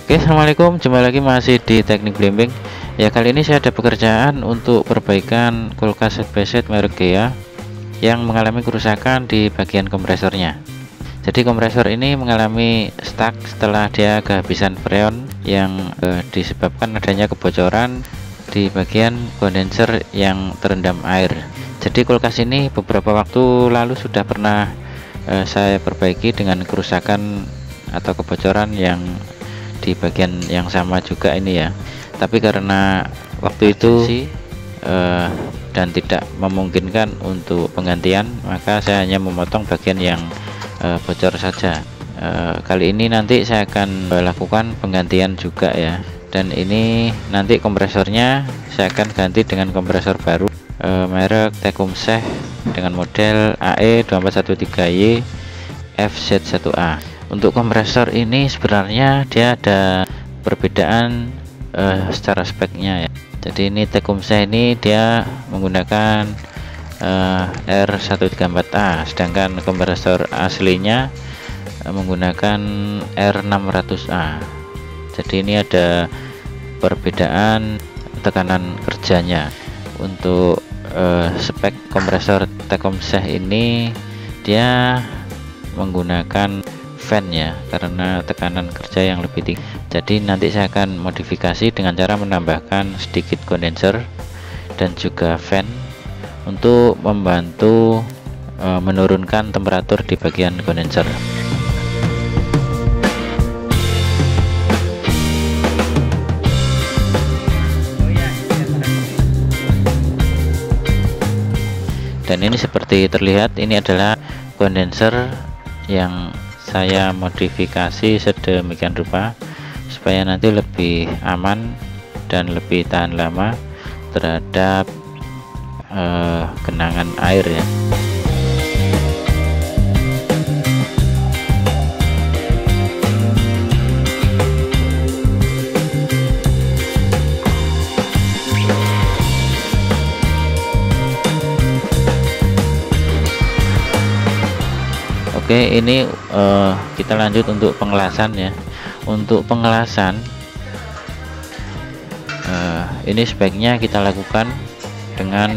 Oke, assalamualaikum, jumpa lagi masih di Teknik Blimbing. Ya, kali ini saya ada pekerjaan untuk perbaikan kulkas headset merek Gea yang mengalami kerusakan di bagian kompresornya. Jadi kompresor ini mengalami stuck setelah dia kehabisan freon yang disebabkan adanya kebocoran di bagian kondenser yang terendam air. Jadi kulkas ini beberapa waktu lalu sudah pernah saya perbaiki dengan kerusakan atau kebocoran yang di bagian yang sama juga ini ya, tapi karena waktu itu dan tidak memungkinkan untuk penggantian, maka saya hanya memotong bagian yang bocor saja. Kali ini nanti saya akan lakukan penggantian juga ya, dan ini nanti kompresornya saya akan ganti dengan kompresor baru merek Tecumseh dengan model AE2413Y FZ1A. Untuk kompresor ini sebenarnya dia ada perbedaan secara speknya ya. Jadi ini Tecumseh ini dia menggunakan R134A, sedangkan kompresor aslinya menggunakan R600A. Jadi ini ada perbedaan tekanan kerjanya. Untuk spek kompresor Tecumseh ini dia menggunakan fan ya, karena tekanan kerja yang lebih tinggi. Jadi nanti saya akan modifikasi dengan cara menambahkan sedikit kondenser dan juga fan untuk membantu menurunkan temperatur di bagian kondenser. Dan ini seperti terlihat, ini adalah kondenser yang saya modifikasi sedemikian rupa supaya nanti lebih aman dan lebih tahan lama terhadap genangan air ya. Oke, ini kita lanjut untuk pengelasan ya. Untuk pengelasan ini sebaiknya kita lakukan dengan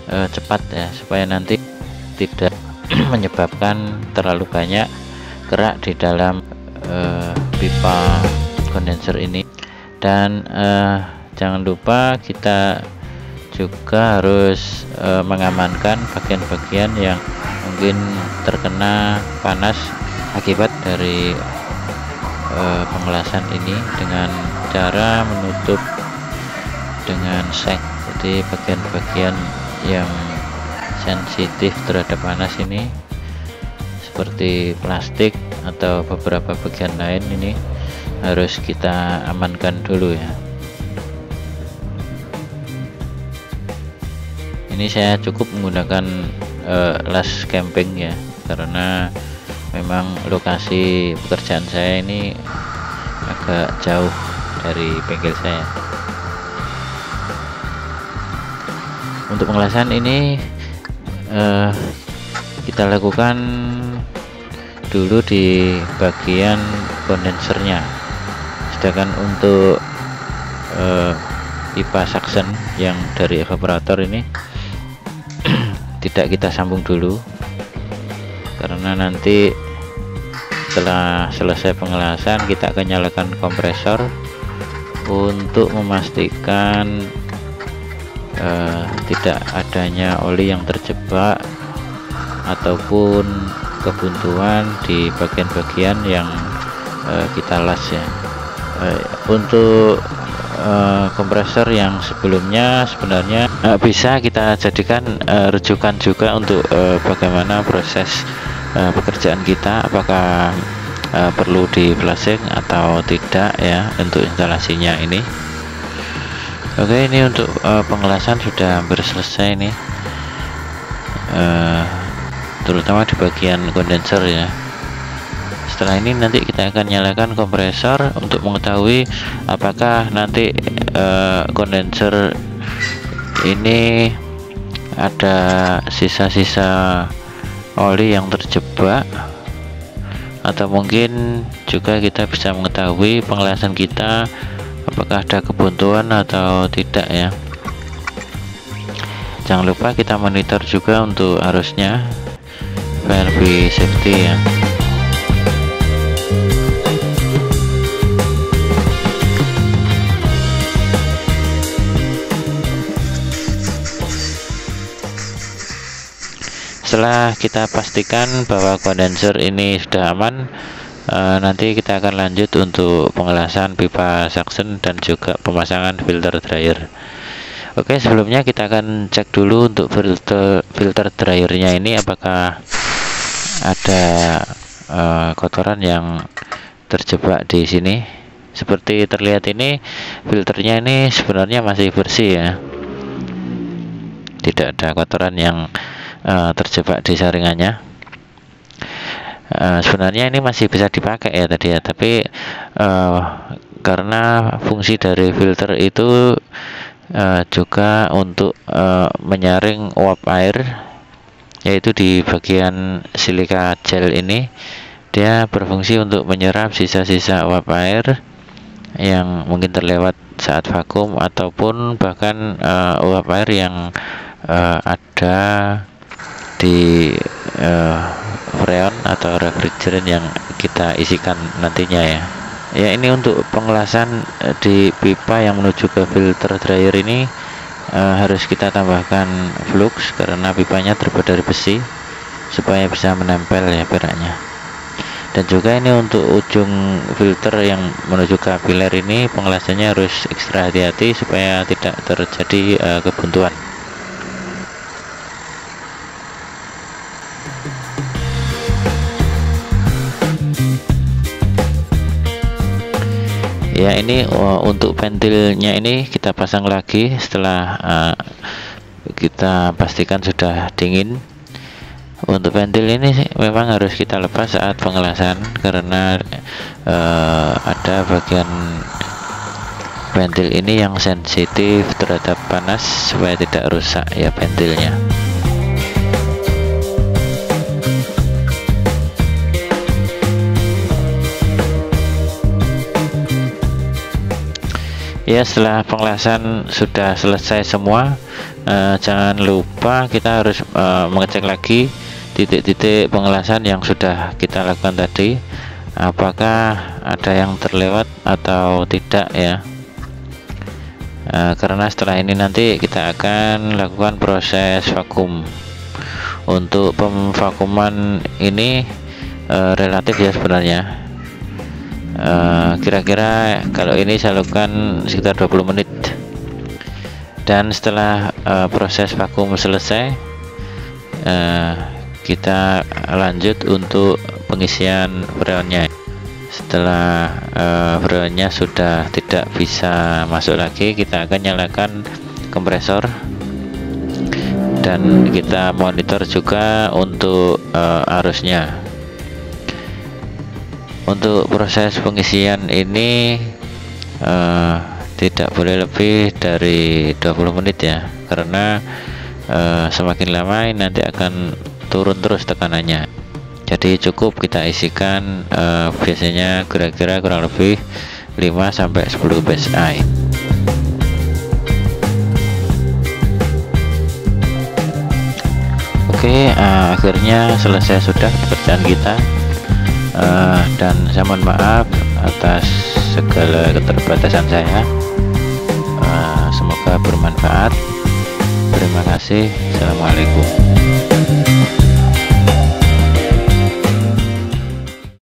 cepat ya, supaya nanti tidak menyebabkan terlalu banyak kerak di dalam pipa kondenser ini. Dan jangan lupa kita juga harus mengamankan bagian-bagian yang mungkin terkena panas akibat dari pengelasan ini dengan cara menutup dengan seng. Jadi bagian-bagian yang sensitif terhadap panas ini seperti plastik atau beberapa bagian lain ini harus kita amankan dulu ya. Ini saya cukup menggunakan las camping ya, karena memang lokasi pekerjaan saya ini agak jauh dari bengkel saya. Untuk pengelasan ini kita lakukan dulu di bagian kondensernya, sedangkan untuk pipa suction yang dari evaporator ini tidak kita sambung dulu, karena nanti setelah selesai pengelasan kita akan nyalakan kompresor untuk memastikan tidak adanya oli yang terjebak ataupun kebuntuan di bagian-bagian yang kita las ya. Untuk kompresor yang sebelumnya sebenarnya bisa kita jadikan rujukan juga untuk bagaimana proses pekerjaan kita, apakah perlu di flashing atau tidak ya untuk instalasinya ini. Oke, ini untuk pengelasan sudah hampir selesai nih, terutama di bagian kondenser ya. Setelah ini nanti kita akan nyalakan kompresor untuk mengetahui apakah nanti kondenser ini ada sisa-sisa oli yang terjebak atau mungkin juga kita bisa mengetahui pengelasan kita apakah ada kebuntuan atau tidak ya. Jangan lupa kita monitor juga untuk arusnya, VRB safety ya. Setelah kita pastikan bahwa kondenser ini sudah aman, nanti kita akan lanjut untuk pengelasan pipa suction dan juga pemasangan filter dryer. Oke, sebelumnya kita akan cek dulu untuk filter dryernya ini apakah ada kotoran yang terjebak di sini. Seperti terlihat ini, filternya ini sebenarnya masih bersih ya, tidak ada kotoran yang terjebak di saringannya. Sebenarnya ini masih bisa dipakai ya tadi ya, tapi karena fungsi dari filter itu juga untuk menyaring uap air, yaitu di bagian silika gel ini dia berfungsi untuk menyerap sisa-sisa uap air yang mungkin terlewat saat vakum ataupun bahkan uap air yang ada di freon atau refrigeran yang kita isikan nantinya ya. Ya, ini untuk pengelasan di pipa yang menuju ke filter dryer ini harus kita tambahkan flux karena pipanya terbuat dari besi supaya bisa menempel ya peraknya. Dan juga ini untuk ujung filter yang menuju kapiler ini pengelasannya harus ekstra hati-hati supaya tidak terjadi kebuntuan. Ya, ini untuk ventilnya ini kita pasang lagi setelah kita pastikan sudah dingin. Untuk ventil ini memang harus kita lepas saat pengelasan karena ada bagian ventil ini yang sensitif terhadap panas supaya tidak rusak ya ventilnya. Ya, setelah pengelasan sudah selesai semua, jangan lupa kita harus mengecek lagi titik-titik pengelasan yang sudah kita lakukan tadi, apakah ada yang terlewat atau tidak ya. Karena setelah ini nanti kita akan lakukan proses vakum. Untuk pemvakuman ini relatif ya sebenarnya. Kira-kira kalau ini saya lakukan sekitar 20 menit, dan setelah proses vakum selesai, kita lanjut untuk pengisian freonnya. Setelah freonnya sudah tidak bisa masuk lagi, kita akan nyalakan kompresor dan kita monitor juga untuk arusnya. Untuk proses pengisian ini tidak boleh lebih dari 20 menit ya, karena semakin lama nanti akan turun terus tekanannya. Jadi cukup kita isikan biasanya kira-kira kurang lebih 5-10 psi. Oke, akhirnya selesai sudah pekerjaan kita. Dan saya mohon maaf atas segala keterbatasan saya. Semoga bermanfaat. Terima kasih. Assalamualaikum.